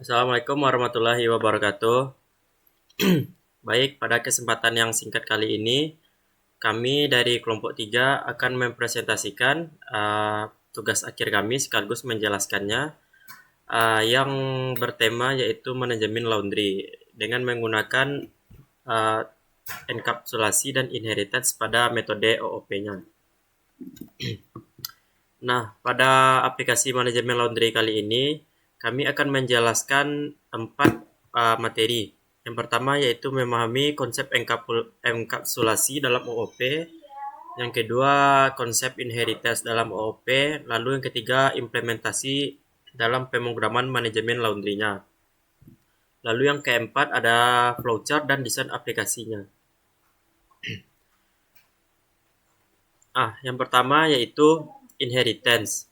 Assalamualaikum warahmatullahi wabarakatuh. Baik, pada kesempatan yang singkat kali ini, kami dari kelompok 3 akan mempresentasikan tugas akhir kami sekaligus menjelaskannya yang bertema yaitu manajemen laundry dengan menggunakan uh, enkapsulasi dan inheritance pada metode OOP-nya. Nah, pada aplikasi manajemen laundry kali ini, kami akan menjelaskan 4 materi. Yang pertama yaitu memahami konsep enkapsulasi dalam OOP. Yang kedua, konsep inheritance dalam OOP. Lalu yang ketiga, implementasi dalam pemrograman manajemen laundry-nya. Lalu yang keempat ada flowchart dan desain aplikasinya. Yang pertama yaitu inheritance.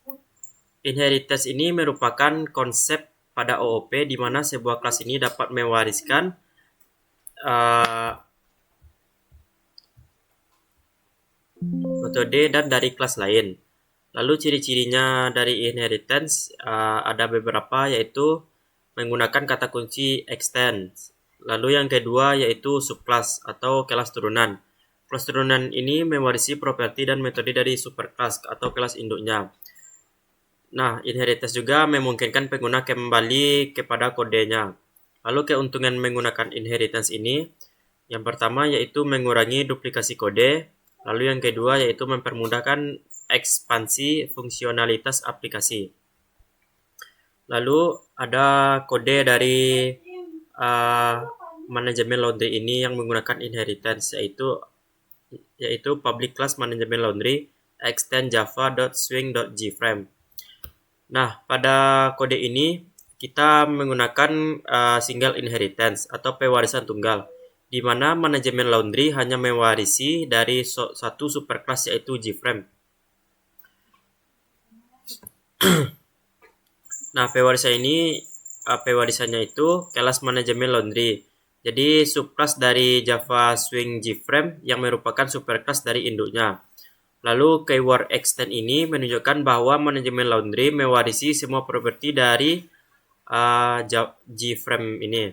Inheritance ini merupakan konsep pada OOP di mana sebuah kelas ini dapat mewariskan metode dan dari kelas lain. Lalu ciri-cirinya dari inheritance ada beberapa yaitu menggunakan kata kunci extend. Lalu yang kedua yaitu subclass atau kelas turunan. Kelas turunan ini mewarisi properti dan metode dari superclass atau kelas induknya. Nah, inheritance juga memungkinkan pengguna kembali kepada kodenya. Lalu keuntungan menggunakan inheritance ini, yang pertama yaitu mengurangi duplikasi kode, lalu yang kedua yaitu mempermudahkan ekspansi fungsionalitas aplikasi. Lalu ada kode dari manajemen laundry ini yang menggunakan inheritance yaitu public class manajemen laundry extend java.swing.gframe. Nah, pada kode ini kita menggunakan single inheritance atau pewarisan tunggal, di mana manajemen laundry hanya mewarisi dari satu superclass yaitu gframe. Nah, pewarisannya itu kelas manajemen laundry. Jadi subclass dari Java Swing gframe yang merupakan superclass dari induknya. Lalu keyword extend ini menunjukkan bahwa manajemen laundry mewarisi semua properti dari gframe ini.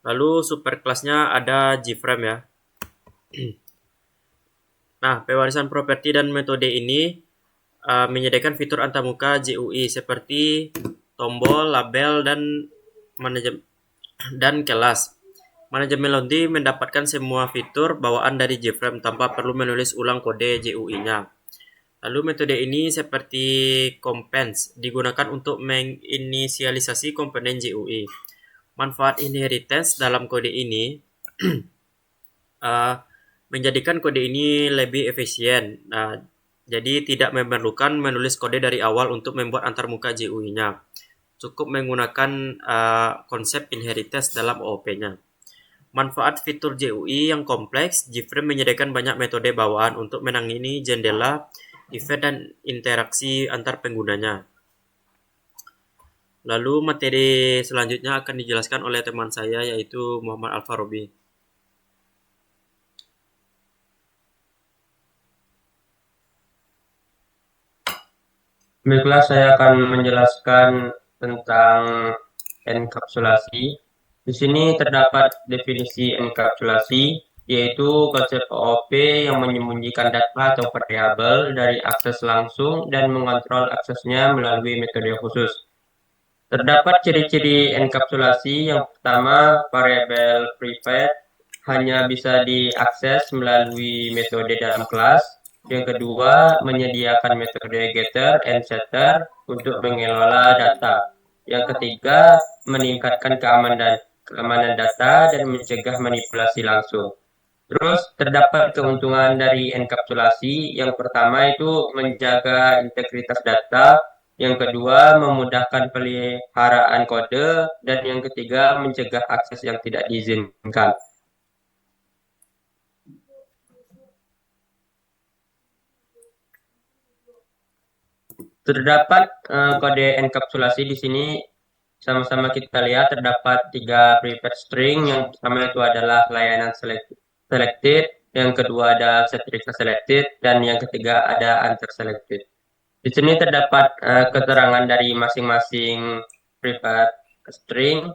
Lalu superclassnya ada gframe ya. Nah, pewarisan properti dan metode ini menyediakan fitur antarmuka GUI seperti tombol, label, dan kelas. Manajemen laundry mendapatkan semua fitur bawaan dari gframe tanpa perlu menulis ulang kode GUI-nya. Lalu metode ini seperti compense digunakan untuk menginisialisasi komponen GUI. Manfaat inheritance dalam kode ini menjadikan kode ini lebih efisien. Jadi tidak memerlukan menulis kode dari awal untuk membuat antarmuka GUI-nya. Cukup menggunakan konsep inheritance dalam OOP-nya. Manfaat fitur GUI yang kompleks, gframe menyediakan banyak metode bawaan untuk menangani jendela, event, dan interaksi antar penggunanya. Lalu materi selanjutnya akan dijelaskan oleh teman saya yaitu Muhammad Alfarobi. Baiklah, saya akan menjelaskan tentang enkapsulasi. Di sini terdapat definisi enkapsulasi, yaitu konsep OOP yang menyembunyikan data atau variabel dari akses langsung dan mengontrol aksesnya melalui metode khusus. Terdapat ciri-ciri enkapsulasi. Yang pertama, variabel private hanya bisa diakses melalui metode dalam kelas. Yang kedua, menyediakan metode getter and setter untuk mengelola data. Yang ketiga, meningkatkan keamanan data dan mencegah manipulasi langsung. Terus terdapat keuntungan dari enkapsulasi. Yang pertama itu menjaga integritas data, yang kedua memudahkan peliharaan kode, dan yang ketiga mencegah akses yang tidak diizinkan. Terdapat kode enkapsulasi di sini. Sama-sama kita lihat terdapat 3 private string. Yang pertama itu adalah layanan selected, yang kedua ada setrika selected, dan yang ketiga ada unselected. Di sini terdapat keterangan dari masing-masing private string,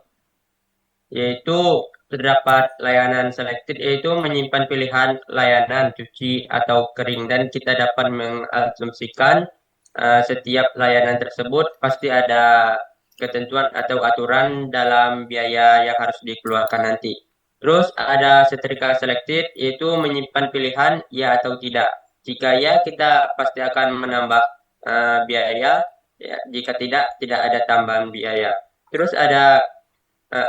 yaitu terdapat layanan selected, yaitu menyimpan pilihan layanan cuci atau kering, dan kita dapat mengasumsikan setiap layanan tersebut pasti ada ketentuan atau aturan dalam biaya yang harus dikeluarkan nanti. Terus ada setrika selected, yaitu menyimpan pilihan ya atau tidak. Jika ya, kita pasti akan menambah biaya. Ya, jika tidak, tidak ada tambahan biaya. Terus ada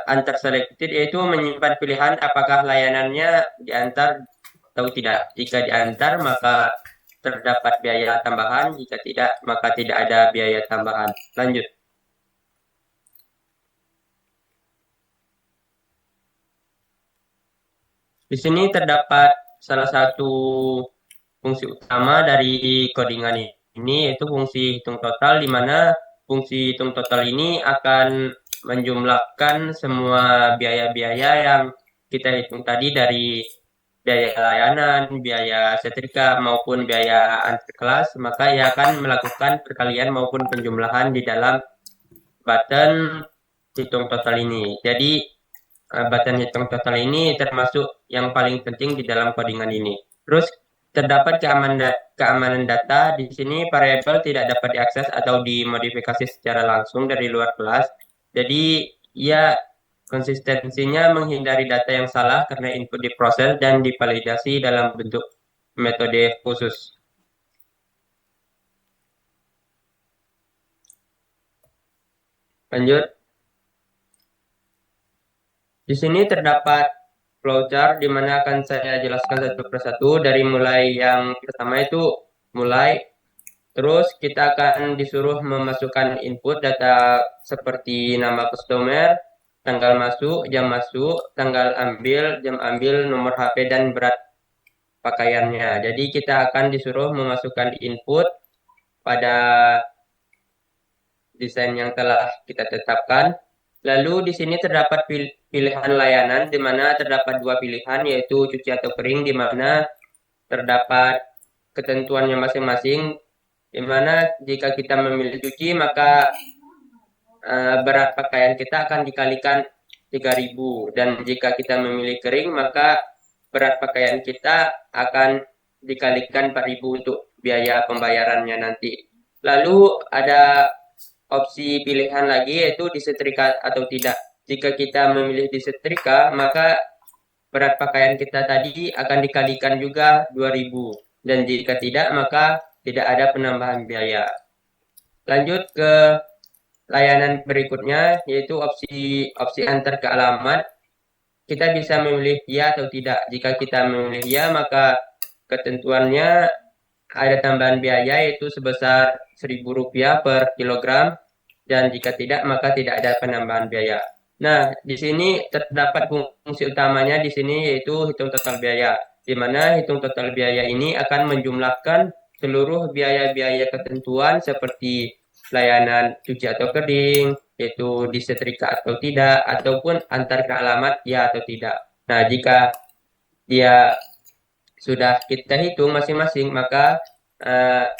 antar selected, yaitu menyimpan pilihan apakah layanannya diantar atau tidak. Jika diantar, maka terdapat biaya tambahan. Jika tidak, maka tidak ada biaya tambahan. Lanjut. Di sini terdapat salah satu fungsi utama dari codingan ini, yaitu fungsi hitung total, di mana fungsi hitung total ini akan menjumlahkan semua biaya-biaya yang kita hitung tadi, dari biaya layanan, biaya setrika, maupun biaya antar kelas. Maka ia akan melakukan perkalian maupun penjumlahan di dalam button hitung total ini. Jadi button hitung total ini termasuk yang paling penting di dalam codingan ini. Terus terdapat keamanan data. Di sini variabel tidak dapat diakses atau dimodifikasi secara langsung dari luar kelas. Jadi ia konsistensinya menghindari data yang salah karena input diproses dan divalidasi dalam bentuk metode khusus. Lanjut. Di sini terdapat flowchart di mana akan saya jelaskan satu persatu, dari mulai yang pertama itu mulai. Terus kita akan disuruh memasukkan input data seperti nama customer, tanggal masuk, tanggal ambil, jam ambil, nomor HP, dan berat pakaiannya. Jadi kita akan disuruh memasukkan input pada desain yang telah kita tetapkan. Lalu di sini terdapat pilihan layanan, di mana terdapat dua pilihan, yaitu cuci atau kering, di mana terdapat ketentuannya masing-masing, di mana jika kita memilih cuci, maka berat pakaian kita akan dikalikan 3.000, dan jika kita memilih kering, maka berat pakaian kita akan dikalikan 4.000 untuk biaya pembayarannya nanti. Lalu ada opsi pilihan lagi, yaitu disetrika atau tidak. Jika kita memilih disetrika, maka berat pakaian kita tadi akan dikalikan juga 2.000, dan jika tidak, maka tidak ada penambahan biaya. Lanjut ke layanan berikutnya, yaitu opsi antar ke alamat. Kita bisa memilih ya atau tidak. Jika kita memilih ya, maka ketentuannya ada tambahan biaya, yaitu sebesar Rp1.000 per kilogram, dan jika tidak, maka tidak ada penambahan biaya. Nah, di sini terdapat fungsi utamanya di sini, yaitu hitung total biaya, di mana hitung total biaya ini akan menjumlahkan seluruh biaya-biaya ketentuan seperti layanan cuci atau kering, yaitu disetrika atau tidak, ataupun antar ke alamat ya atau tidak. Nah, jika dia sudah kita hitung masing-masing, maka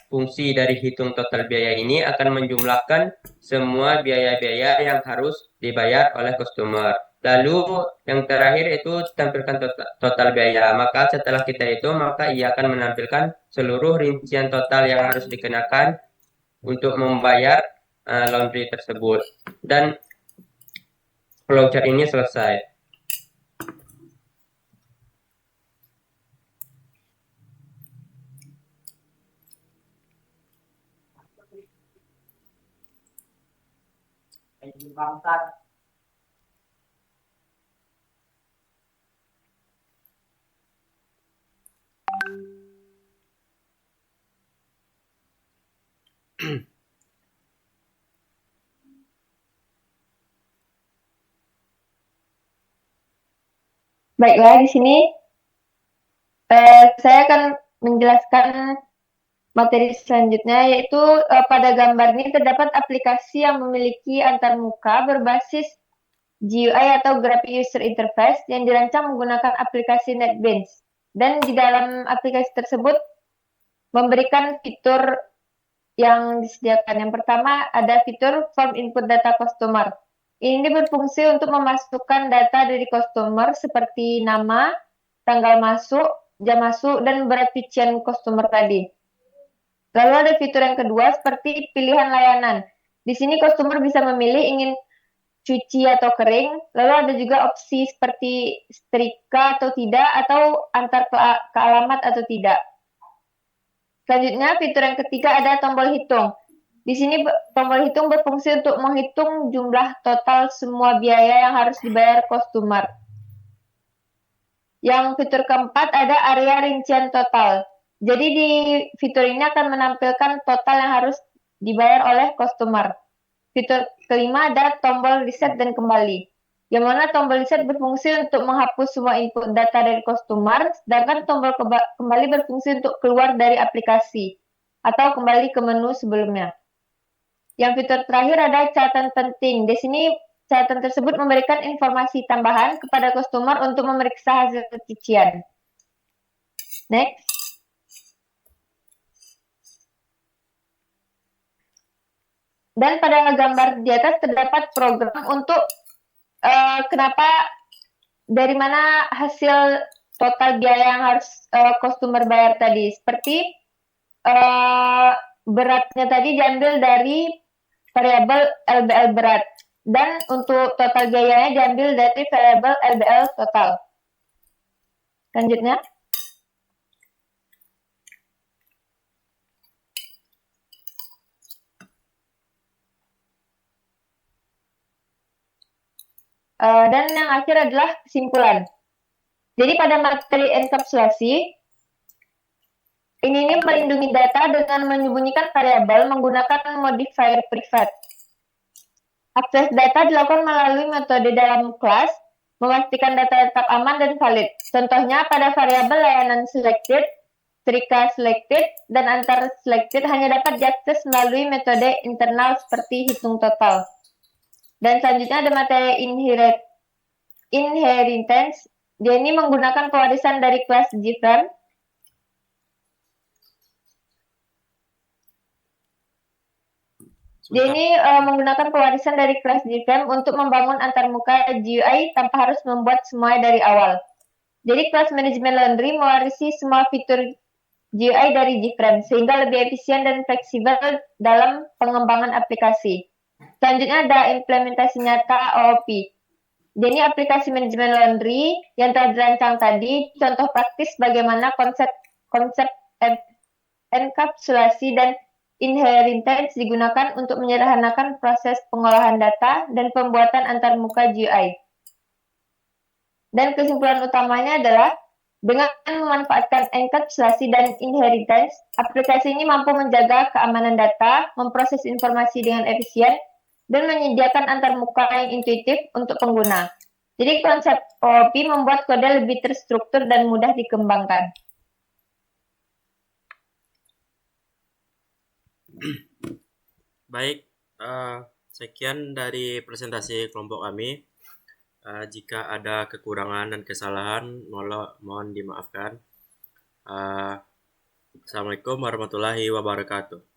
fungsi dari hitung total biaya ini akan menjumlahkan semua biaya-biaya yang harus dibayar oleh customer. Lalu yang terakhir itu tampilkan total biaya. Maka setelah kita hitung, maka ia akan menampilkan seluruh rincian total yang harus dikenakan untuk membayar laundry tersebut. Dan flowchart ini selesai. Baiklah, di sini saya akan menjelaskan materi selanjutnya, yaitu pada gambar ini terdapat aplikasi yang memiliki antarmuka berbasis GUI atau Graphic User Interface yang dirancang menggunakan aplikasi NetBeans. Dan di dalam aplikasi tersebut memberikan fitur yang disediakan. Yang pertama ada fitur Form Input Data Customer. Ini berfungsi untuk memasukkan data dari customer seperti nama, tanggal masuk, jam masuk, dan berat cucian customer tadi. Lalu ada fitur yang kedua seperti pilihan layanan. Di sini customer bisa memilih ingin cuci atau kering. Lalu ada juga opsi seperti setrika atau tidak, atau antar ke alamat atau tidak. Selanjutnya, fitur yang ketiga ada tombol hitung. Di sini tombol hitung berfungsi untuk menghitung jumlah total semua biaya yang harus dibayar customer. Yang fitur keempat ada area rincian total. Jadi di fitur ini akan menampilkan total yang harus dibayar oleh customer. Fitur kelima ada tombol reset dan kembali. Yang mana tombol reset berfungsi untuk menghapus semua input data dari customer, sedangkan tombol kembali berfungsi untuk keluar dari aplikasi atau kembali ke menu sebelumnya. Yang fitur terakhir ada catatan penting. Di sini catatan tersebut memberikan informasi tambahan kepada customer untuk memeriksa hasil cucian. Next. Dan pada gambar di atas terdapat program untuk kenapa dari mana hasil total biaya yang harus customer bayar tadi. Seperti beratnya tadi diambil dari variabel LBL berat. Dan untuk total biayanya diambil dari variabel LBL total. Selanjutnya. Dan yang akhir adalah kesimpulan. Jadi pada materi enkapsulasi, ini melindungi data dengan menyembunyikan variabel menggunakan modifier private. Akses data dilakukan melalui metode dalam kelas, memastikan data tetap aman dan valid. Contohnya pada variabel layanan selected, setrika selected, dan antar selected hanya dapat diakses melalui metode internal seperti hitung total. Dan selanjutnya ada materi inheritance. Dia ini menggunakan pewarisan dari kelas JFrame. Dia ini menggunakan pewarisan dari kelas JFrame untuk membangun antarmuka GUI tanpa harus membuat semuanya dari awal. Jadi kelas manajemen laundry mewarisi semua fitur GUI dari JFrame sehingga lebih efisien dan fleksibel dalam pengembangan aplikasi. Selanjutnya ada implementasi nyata OOP. Jadi aplikasi manajemen laundry yang telah dirancang tadi, contoh praktis bagaimana konsep enkapsulasi dan inheritance digunakan untuk menyederhanakan proses pengolahan data dan pembuatan antarmuka GUI. Dan kesimpulan utamanya adalah dengan memanfaatkan enkapsulasi dan inheritance, aplikasi ini mampu menjaga keamanan data, memproses informasi dengan efisien, dan menyediakan antarmuka yang intuitif untuk pengguna. Jadi konsep OOP membuat kode lebih terstruktur dan mudah dikembangkan. Baik, sekian dari presentasi kelompok kami. Jika ada kekurangan dan kesalahan, mohon dimaafkan. Assalamualaikum warahmatullahi wabarakatuh.